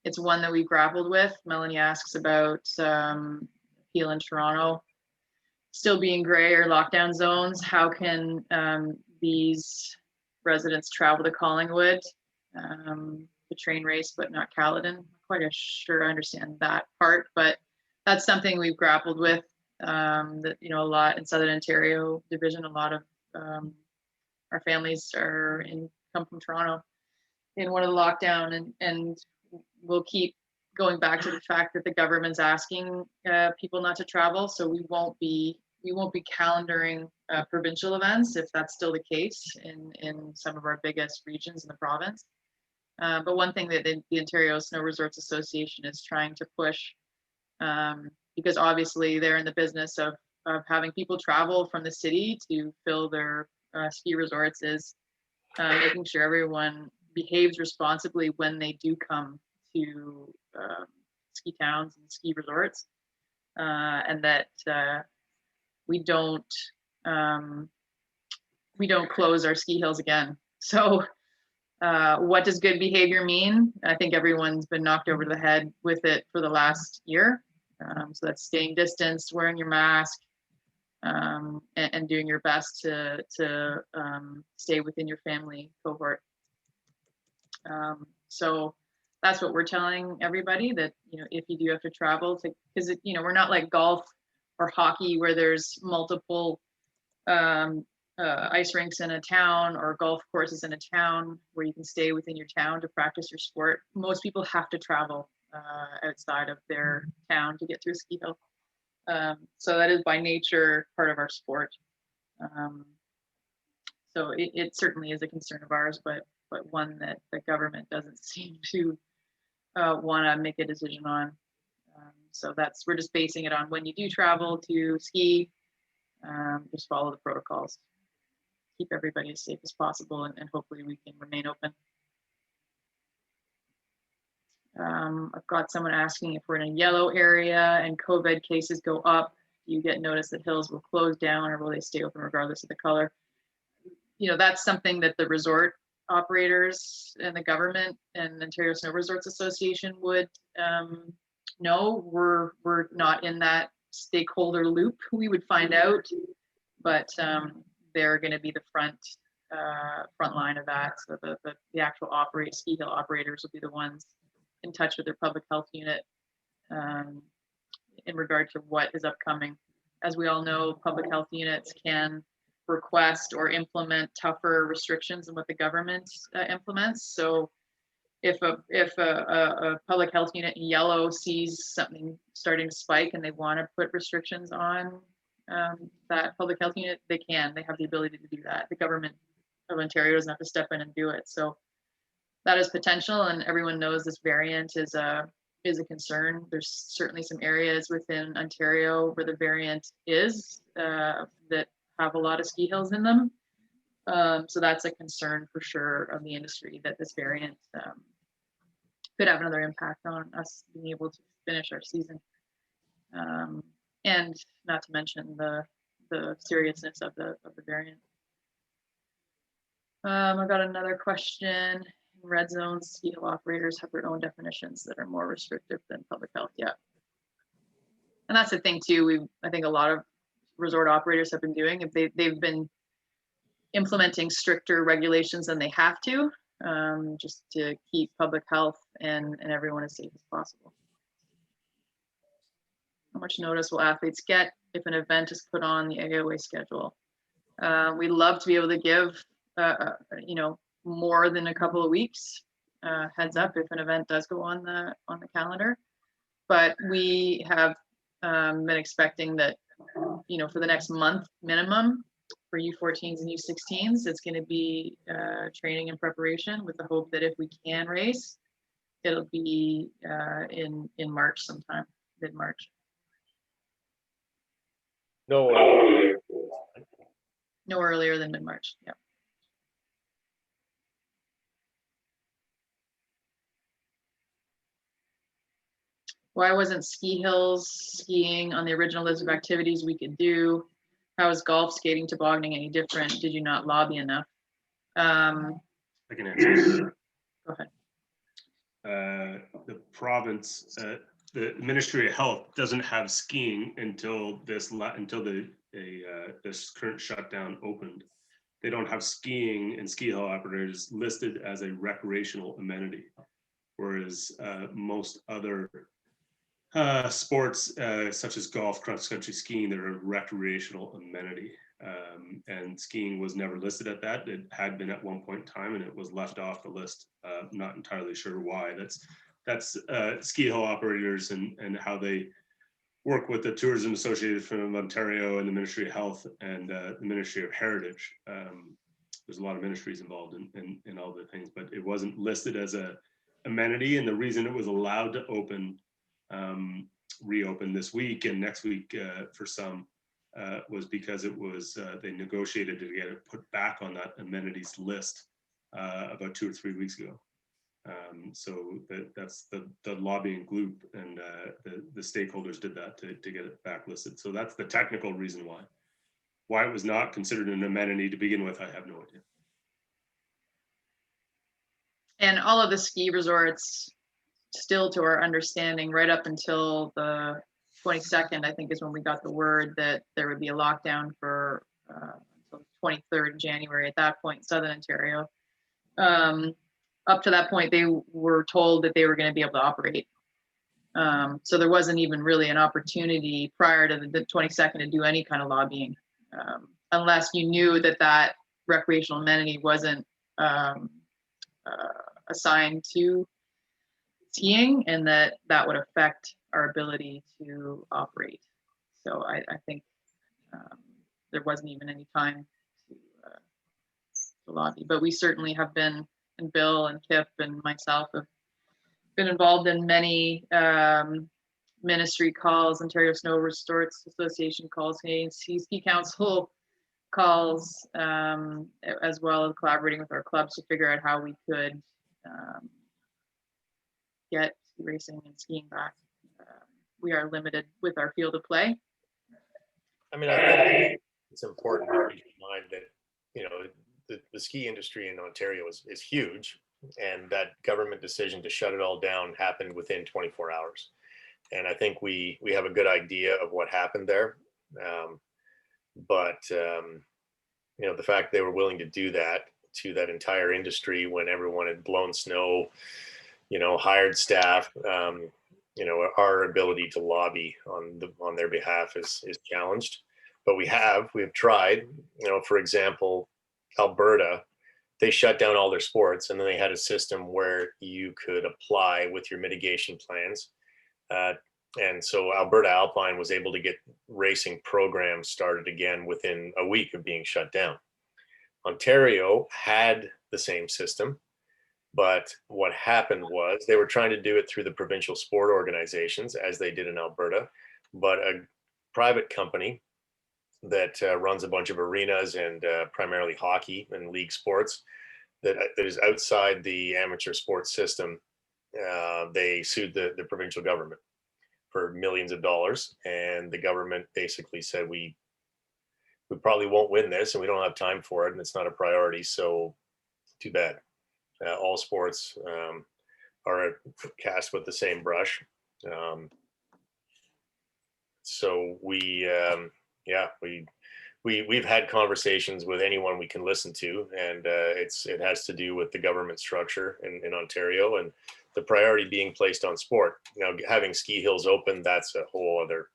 It's one that we grappled with. Melanie asks about Peel in Toronto still being gray or lockdown zones. How can these residents travel to Collingwood, the train race, but not Caledon? I'm quite sure I understand that part, but that's something we've grappled with. That, you know, a lot in Southern Ontario division, a lot of our families come from Toronto in one of the lockdown, and we'll keep going back to the fact that the government's asking people not to travel, so we won't be calendaring provincial events if that's still the case in some of our biggest regions in the province. But one thing that the Ontario Snow Resorts Association is trying to push, because obviously they're in the business of having people travel from the city to fill their ski resorts, is making sure everyone behaves responsibly when they do come to ski towns and ski resorts, and that we don't close our ski hills again. So what does good behavior mean? I think everyone's been knocked over the head with it for the last year. So that's staying distanced, wearing your mask, and doing your best to stay within your family cohort. So that's what we're telling everybody, that, you know, if you do have to travel to, because, you know, we're not like golf or hockey where there's multiple ice rinks in a town or golf courses in a town where you can stay within your town to practice your sport. Most people have to travel outside of their town to get to a ski hill. So that is by nature part of our sport. So it certainly is a concern of ours, but one that the government doesn't seem to want to make a decision on. So we're just basing it on when you do travel to ski, just follow the protocols, keep everybody as safe as possible, and hopefully we can remain open. I've got someone asking if we're in a yellow area and COVID cases go up, do you get notice that hills will close down, or will they stay open regardless of the color? You know, that's something that the resort operators and the government and Ontario Snow Resorts Association would know. We're not in that stakeholder loop. We would find out, but they're going to be the front line of that. So the actual ski hill operators will be the ones in touch with their public health unit in regard to what is upcoming. As we all know, public health units can request or implement tougher restrictions than what the government implements. So if a public health unit in yellow sees something starting to spike and they want to put restrictions on that public health unit, they have the ability to do that. The government of Ontario doesn't have to step in and do it. So that is potential, and everyone knows this variant is a concern. There's certainly some areas within Ontario where the variant is that have a lot of ski hills in them. So that's a concern for sure of the industry, that this variant could have another impact on us being able to finish our season. And not to mention the seriousness of the variant. I got another question. Red zones, ski hill operators have their own definitions that are more restrictive than public health. Yeah. And that's the thing too. I think a lot of resort operators have been doing, if they've been implementing stricter regulations than they have to, just to keep public health and everyone as safe as possible. How much notice will athletes get if an event is put on the AOA schedule? We'd love to be able to give, you know, more than a couple of weeks heads up if an event does go on the calendar. But we have been expecting that, you know, for the next month minimum for U14s and U16s, it's going to be training and preparation, with the hope that if we can race, it'll be in March sometime, mid-March. No earlier than mid-March. Yeah. Why wasn't ski hills skiing on the original list of activities we could do? How is golf, skating, tobogganing any different? Did you not lobby enough? I can answer. Go ahead. The province, the Ministry of Health doesn't have skiing until this current shutdown opened. They don't have skiing and ski hill operators listed as a recreational amenity, whereas most other sports such as golf, cross-country skiing, they're a recreational amenity. And skiing was never listed at that. It had been at one point in time, and it was left off the list. Not entirely sure why. That's ski hill operators and how they work with the Tourism Association of Ontario and the Ministry of Health and the Ministry of Heritage. There's a lot of ministries involved in all the things, but it wasn't listed as a amenity. And the reason it was allowed to reopen this week and next week for some was because it was they negotiated to get it put back on that amenities list about 2 or 3 weeks ago. So that's the lobbying group, and the stakeholders did that to get it back listed. So that's the technical reason why it was not considered an amenity to begin with. I have no idea. And all of the ski resorts, still to our understanding, right up until the 22nd, I think is when we got the word that there would be a lockdown for until 23rd January at that point in Southern Ontario. Up to that point, they were told that they were going to be able to operate. So there wasn't even really an opportunity prior to the 22nd to do any kind of lobbying, unless you knew that that recreational amenity wasn't assigned to skiing, and that would affect our ability to operate. So I think there wasn't even any time to lobby, but we certainly have been, and Bill and Kip and myself have been involved in many ministry calls, Ontario Snow Resorts Association calls, Canadian Ski Council calls, as well as collaborating with our clubs to figure out how we could get racing and skiing back. We are limited with our field of play. I mean, I think it's important to keep in mind that, you know, the ski industry in Ontario is huge, and that government decision to shut it all down happened within 24 hours. And I think we have a good idea of what happened there. But you know, the fact they were willing to do that to that entire industry when everyone had blown snow, you know, hired staff, you know, our ability to lobby on their behalf is challenged. But we have tried, you know, for example, Alberta, they shut down all their sports, and then they had a system where you could apply with your mitigation plans. And so Alberta Alpine was able to get racing programs started again within a week of being shut down. Ontario had the same system, but what happened was they were trying to do it through the provincial sport organizations, as they did in Alberta, but a private company that runs a bunch of arenas and primarily hockey and league sports that is outside the amateur sports system, they sued the provincial government for millions of dollars, and the government basically said we probably won't win this, and we don't have time for it, and it's not a priority, so too bad. All sports are cast with the same brush. So we've had conversations with anyone we can listen to, and it has to do with the government structure in Ontario and the priority being placed on sport. Now, having ski hills open, that's a whole other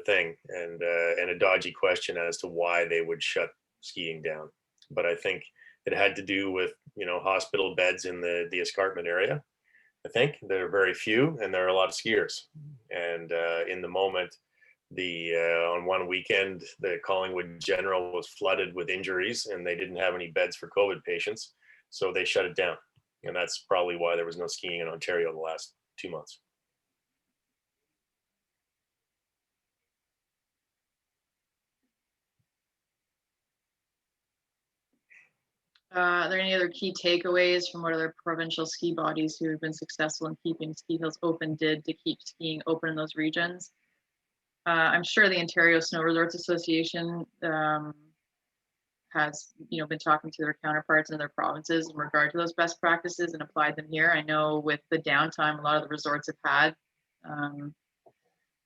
thing, and a dodgy question as to why they would shut skiing down. But I think it had to do with, you know, hospital beds in the escarpment area. I think there are very few, and there are a lot of skiers. And in the moment, on one weekend, the Collingwood General was flooded with injuries, and they didn't have any beds for COVID patients, so they shut it down. And that's probably why there was no skiing in Ontario the last 2 months. Are there any other key takeaways from what other provincial ski bodies who have been successful in keeping ski hills open did to keep skiing open in those regions? I'm sure the Ontario Snow Resorts Association has, been talking to their counterparts in other provinces in regard to those best practices and applied them here. I know with the downtime a lot of the resorts have had,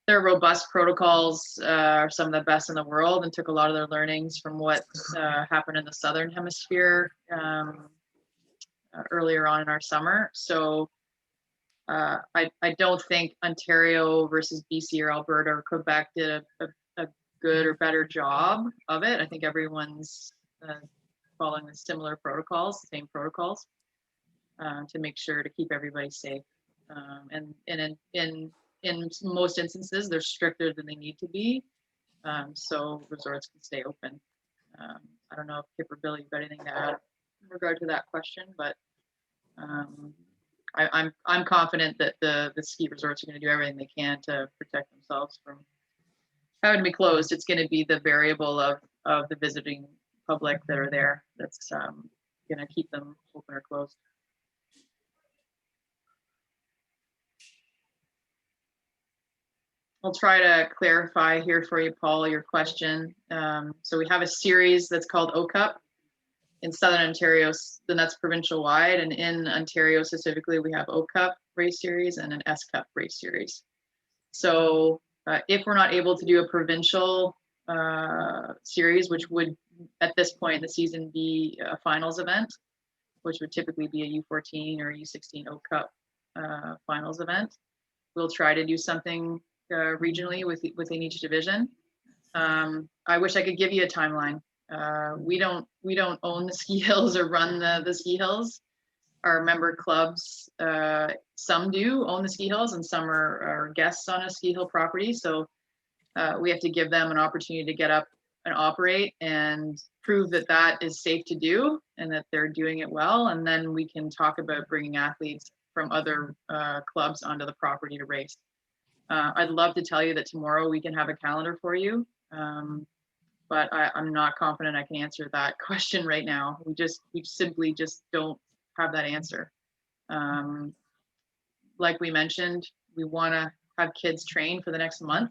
their robust protocols are some of the best in the world, and took a lot of their learnings from what happened in the Southern Hemisphere earlier on in our summer. So I don't think Ontario versus BC or Alberta or Quebec did a good or better job of it. I think everyone's following the similar protocols, the same protocols, to make sure to keep everybody safe. And in most instances, they're stricter than they need to be, so resorts can stay open. I don't know if Kip or Billy, you've got anything to add in regard to that question, but I'm confident that the ski resorts are going to do everything they can to protect themselves from having to be closed. It's going to be the variable of the visiting public that are there that's going to keep them open or closed. I'll try to clarify here for you, Paul, your question. So we have a series that's called OCUP in Southern Ontario, then that's provincial wide, and in Ontario specifically, we have OCUP race series and an SCUP race series. So if we're not able to do a provincial series, which would at this point in the season be a finals event, which would typically be a U14 or U16 OCUP finals event, we'll try to do something regionally within each division. I wish I could give you a timeline. We don't own the ski hills or run the ski hills. Our member clubs, some do own the ski hills and some are guests on a ski hill property. So we have to give them an opportunity to get up and operate and prove that that is safe to do and that they're doing it well. And then we can talk about bringing athletes from other clubs onto the property to race. I'd love to tell you that tomorrow we can have a calendar for you, but I'm not confident I can answer that question right now. We simply just don't have that answer. Like we mentioned, we want to have kids train for the next month.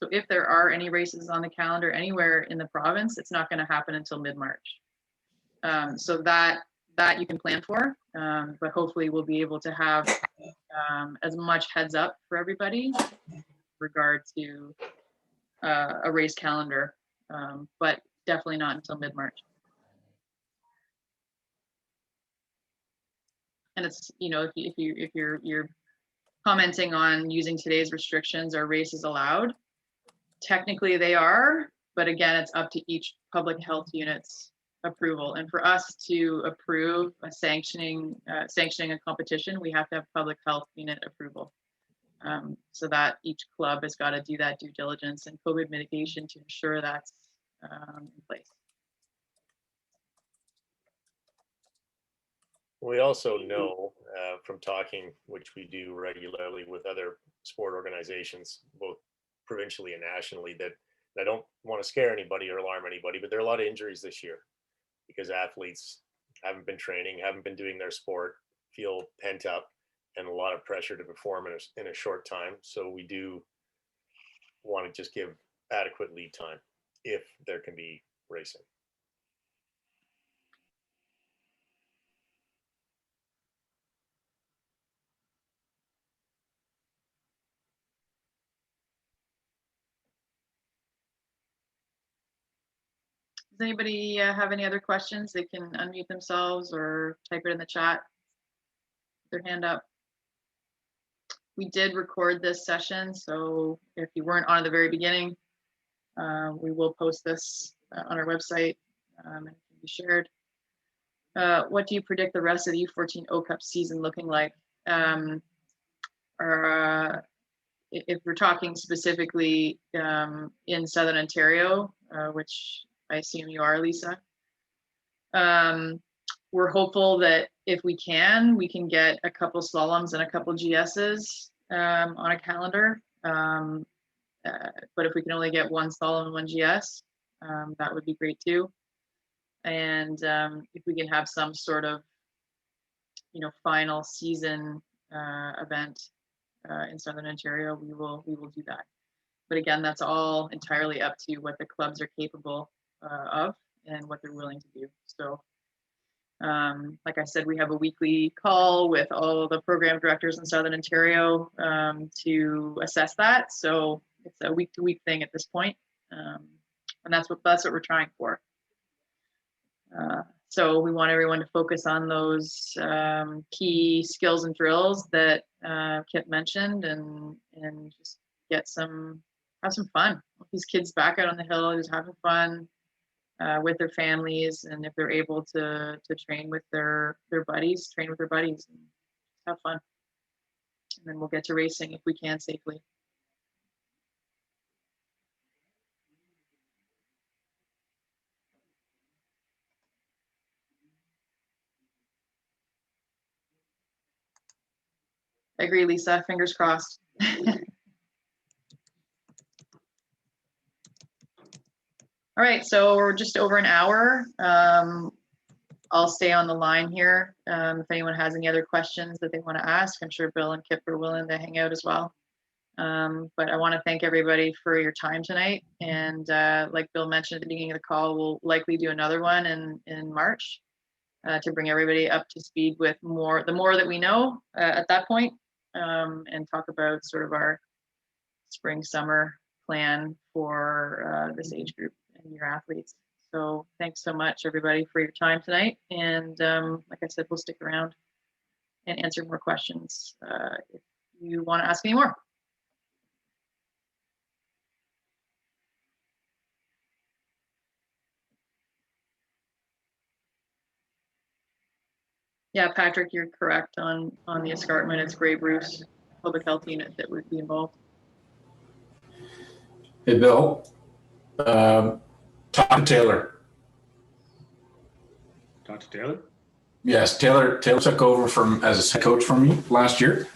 So if there are any races on the calendar anywhere in the province, it's not going to happen until mid-March. So that you can plan for, but hopefully we'll be able to have as much heads up for everybody in regard to a race calendar, but definitely not until mid-March. And it's, if you're commenting on using today's restrictions, are races allowed? Technically they are, but again, it's up to each public health unit's approval. And for us to approve a sanctioning a competition, we have to have public health unit approval. So that each club has got to do that due diligence and COVID mitigation to ensure that's in place. We also know from talking, which we do regularly with other sport organizations, both provincially and nationally, that I don't want to scare anybody or alarm anybody, but there are a lot of injuries this year because athletes haven't been training, haven't been doing their sport, feel pent up, and a lot of pressure to perform in a short time. So we do want to just give adequate lead time if there can be racing. Does anybody have any other questions? They can unmute themselves or type it in the chat. Their hand up. We did record this session, so if you weren't on at the very beginning, we will post this on our website and it can be shared. What do you predict the rest of the U14 OCUP season looking like? If we're talking specifically in Southern Ontario, which I assume you are, Lisa, we're hopeful that if we can get a couple slaloms and a couple GSs on a calendar. But if we can only get one slalom and one GS, that would be great too. And if we can have some sort of, final season event in Southern Ontario, we will do that. But again, that's all entirely up to what the clubs are capable of and what they're willing to do. So like I said, we have a weekly call with all the program directors in Southern Ontario to assess that. So it's a week-to-week thing at this point. And that's what we're trying for. So we want everyone to focus on those key skills and drills that Kip mentioned, and just have some fun. These kids back out on the hill, just having fun with their families, and if they're able to train with their buddies, and have fun. And then we'll get to racing if we can safely. I agree, Lisa. Fingers crossed. All right, so we're just over an hour. I'll stay on the line here. If anyone has any other questions that they want to ask, I'm sure Bill and Kip are willing to hang out as well. But I want to thank everybody for your time tonight. And like Bill mentioned at the beginning of the call, we'll likely do another one in March to bring everybody up to speed with the more that we know at that point, and talk about sort of our spring summer plan for this age group and your athletes. So thanks so much everybody for your time tonight. And like I said, we'll stick around and answer more questions if you want to ask any more. Yeah, Patrick, you're correct on the escarpment. It's Grey Bruce Public Health Unit that would be involved. Hey, Bill. Talk to Taylor. Talk to Taylor? Yes, Taylor took over as a head coach from me last year.